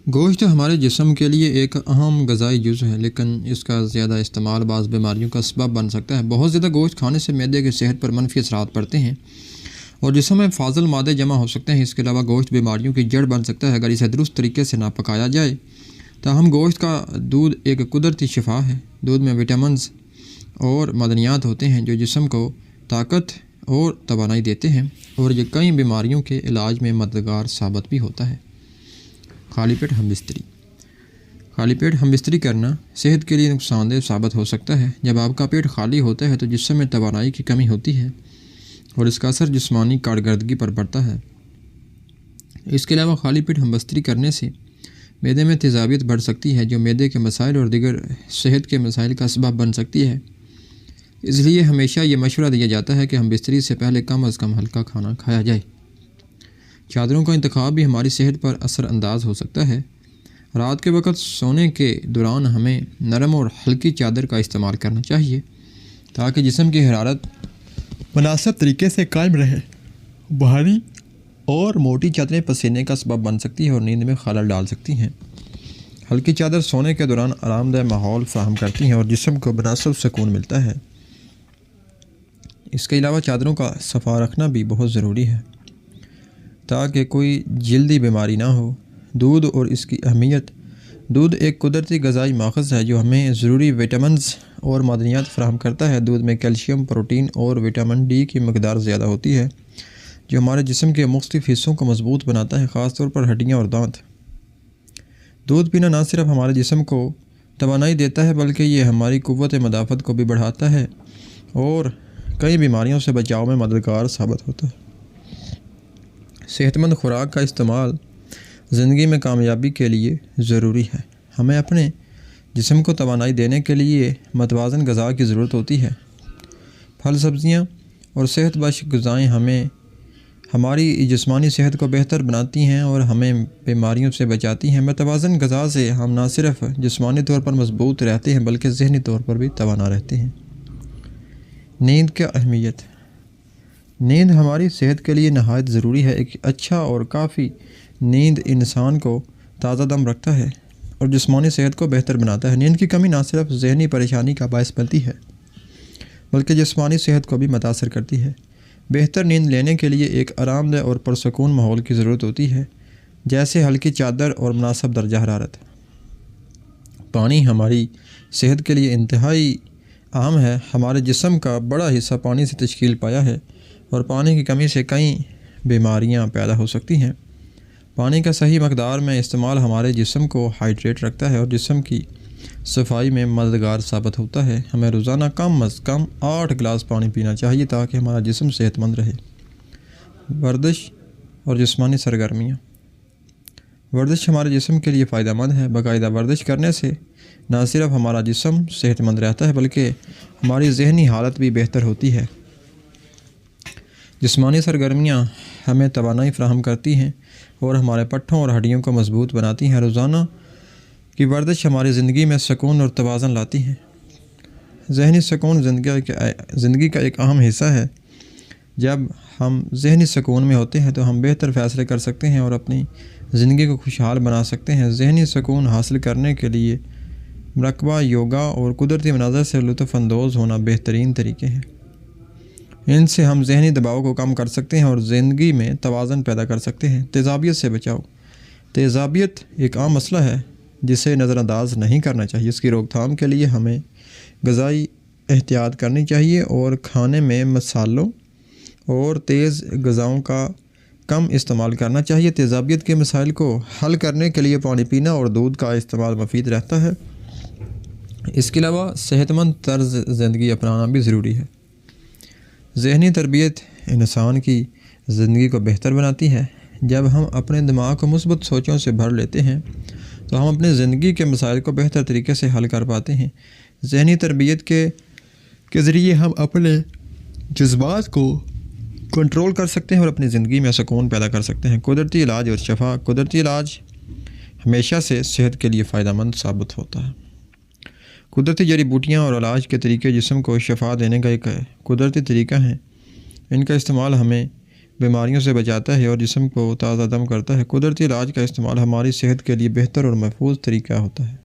گوشت ہمارے جسم کے لیے ایک اہم غذائی جزو ہے، لیکن اس کا زیادہ استعمال بعض بیماریوں کا سبب بن سکتا ہے۔ بہت زیادہ گوشت کھانے سے معدے کی صحت پر منفی اثرات پڑتے ہیں اور جسم میں فاضل مادے جمع ہو سکتے ہیں۔ اس کے علاوہ گوشت بیماریوں کی جڑ بن سکتا ہے اگر اسے درست طریقے سے نہ پکایا جائے۔ تاہم گوشت کا دودھ ایک قدرتی شفا ہے۔ دودھ میں وٹامنز اور معدنیات ہوتے ہیں جو جسم کو طاقت اور توانائی دیتے ہیں، اور یہ کئی بیماریوں کے علاج میں مددگار ثابت بھی ہوتا ہے۔ خالی پیٹ ہم بستری خالی پیٹ ہم بستری کرنا صحت کے لیے نقصان دہ ثابت ہو سکتا ہے۔ جب آپ کا پیٹ خالی ہوتا ہے تو جسم میں توانائی کی کمی ہوتی ہے اور اس کا اثر جسمانی کارکردگی پر پڑتا ہے۔ اس کے علاوہ خالی پیٹ ہم بستری کرنے سے معدے میں تیزابیت بڑھ سکتی ہے جو معدے کے مسائل اور دیگر صحت کے مسائل کا سبب بن سکتی ہے۔ اس لیے ہمیشہ یہ مشورہ دیا جاتا ہے کہ ہم بستری سے پہلے کم از کم ہلکا کھانا کھایا جائے۔ چادروں کا انتخاب بھی ہماری صحت پر اثر انداز ہو سکتا ہے۔ رات کے وقت سونے کے دوران ہمیں نرم اور ہلکی چادر کا استعمال کرنا چاہیے تاکہ جسم کی حرارت مناسب طریقے سے قائم رہے۔ بھاری اور موٹی چادریں پسینے کا سبب بن سکتی ہیں اور نیند میں خلل ڈال سکتی ہیں۔ ہلکی چادر سونے کے دوران آرام دہ ماحول فراہم کرتی ہیں اور جسم کو مناسب سکون ملتا ہے۔ اس کے علاوہ چادروں کا صفا رکھنا بھی بہت ضروری ہے تاکہ کوئی جلدی بیماری نہ ہو۔ دودھ اور اس کی اہمیت۔ دودھ ایک قدرتی غذائی ماخذ ہے جو ہمیں ضروری وٹامنز اور معدنیات فراہم کرتا ہے۔ دودھ میں کیلشیم، پروٹین اور وٹامن ڈی کی مقدار زیادہ ہوتی ہے جو ہمارے جسم کے مختلف حصوں کو مضبوط بناتا ہے، خاص طور پر ہڈیاں اور دانت۔ دودھ پینا نہ صرف ہمارے جسم کو توانائی دیتا ہے بلکہ یہ ہماری قوت مدافعت کو بھی بڑھاتا ہے اور کئی بیماریوں سے بچاؤ میں مددگار ثابت ہوتا ہے۔ صحت مند خوراک کا استعمال زندگی میں کامیابی کے لیے ضروری ہے۔ ہمیں اپنے جسم کو توانائی دینے کے لیے متوازن غذا کی ضرورت ہوتی ہے۔ پھل، سبزیاں اور صحت بخش غذائیں ہماری جسمانی صحت کو بہتر بناتی ہیں اور ہمیں بیماریوں سے بچاتی ہیں۔ متوازن غذا سے ہم نہ صرف جسمانی طور پر مضبوط رہتے ہیں بلکہ ذہنی طور پر بھی توانا رہتے ہیں۔ نیند کی اہمیت۔ نیند ہماری صحت کے لیے نہایت ضروری ہے۔ ایک اچھا اور کافی نیند انسان کو تازہ دم رکھتا ہے اور جسمانی صحت کو بہتر بناتا ہے۔ نیند کی کمی نہ صرف ذہنی پریشانی کا باعث بنتی ہے بلکہ جسمانی صحت کو بھی متاثر کرتی ہے۔ بہتر نیند لینے کے لیے ایک آرام دہ اور پرسکون ماحول کی ضرورت ہوتی ہے، جیسے ہلکی چادر اور مناسب درجہ حرارت۔ پانی ہماری صحت کے لیے انتہائی اہم ہے۔ ہمارے جسم کا بڑا حصہ پانی سے تشکیل پایا ہے اور پانی کی کمی سے کئی بیماریاں پیدا ہو سکتی ہیں۔ پانی کا صحیح مقدار میں استعمال ہمارے جسم کو ہائیڈریٹ رکھتا ہے اور جسم کی صفائی میں مددگار ثابت ہوتا ہے۔ ہمیں روزانہ کم از کم 8 گلاس پانی پینا چاہیے تاکہ ہمارا جسم صحت مند رہے۔ ورزش اور جسمانی سرگرمیاں۔ ورزش ہمارے جسم کے لیے فائدہ مند ہے۔ باقاعدہ ورزش کرنے سے نہ صرف ہمارا جسم صحت مند رہتا ہے بلکہ ہماری ذہنی حالت بھی بہتر ہوتی ہے۔ جسمانی سرگرمیاں ہمیں توانائی فراہم کرتی ہیں اور ہمارے پٹھوں اور ہڈیوں کو مضبوط بناتی ہیں۔ روزانہ کی ورزش ہماری زندگی میں سکون اور توازن لاتی ہے۔ ذہنی سکون زندگی کا ایک اہم حصہ ہے۔ جب ہم ذہنی سکون میں ہوتے ہیں تو ہم بہتر فیصلے کر سکتے ہیں اور اپنی زندگی کو خوشحال بنا سکتے ہیں۔ ذہنی سکون حاصل کرنے کے لیے مراقبہ، یوگا اور قدرتی مناظر سے لطف اندوز ہونا بہترین طریقے ہیں۔ ان سے ہم ذہنی دباؤ کو کم کر سکتے ہیں اور زندگی میں توازن پیدا کر سکتے ہیں۔ تیزابیت سے بچاؤ۔ تیزابیت ایک عام مسئلہ ہے جسے نظر انداز نہیں کرنا چاہیے۔ اس کی روک تھام کے لیے ہمیں غذائی احتیاط کرنی چاہیے اور کھانے میں مسالوں اور تیز غذاؤں کا کم استعمال کرنا چاہیے۔ تیزابیت کے مسائل کو حل کرنے کے لیے پانی پینا اور دودھ کا استعمال مفید رہتا ہے۔ اس کے علاوہ صحت مند طرز زندگی اپنانا بھی ضروری ہے۔ ذہنی تربیت انسان کی زندگی کو بہتر بناتی ہے۔ جب ہم اپنے دماغ کو مثبت سوچوں سے بھر لیتے ہیں تو ہم اپنے زندگی کے مسائل کو بہتر طریقے سے حل کر پاتے ہیں۔ ذہنی تربیت کے ذریعے ہم اپنے جذبات کو کنٹرول کر سکتے ہیں اور اپنی زندگی میں سکون پیدا کر سکتے ہیں۔ قدرتی علاج اور شفا۔ قدرتی علاج ہمیشہ سے صحت کے لیے فائدہ مند ثابت ہوتا ہے۔ قدرتی جڑی بوٹیاں اور علاج کے طریقے جسم کو شفا دینے کا ایک قدرتی طریقہ ہیں۔ ان کا استعمال ہمیں بیماریوں سے بچاتا ہے اور جسم کو تازہ دم کرتا ہے۔ قدرتی علاج کا استعمال ہماری صحت کے لیے بہتر اور محفوظ طریقہ ہوتا ہے۔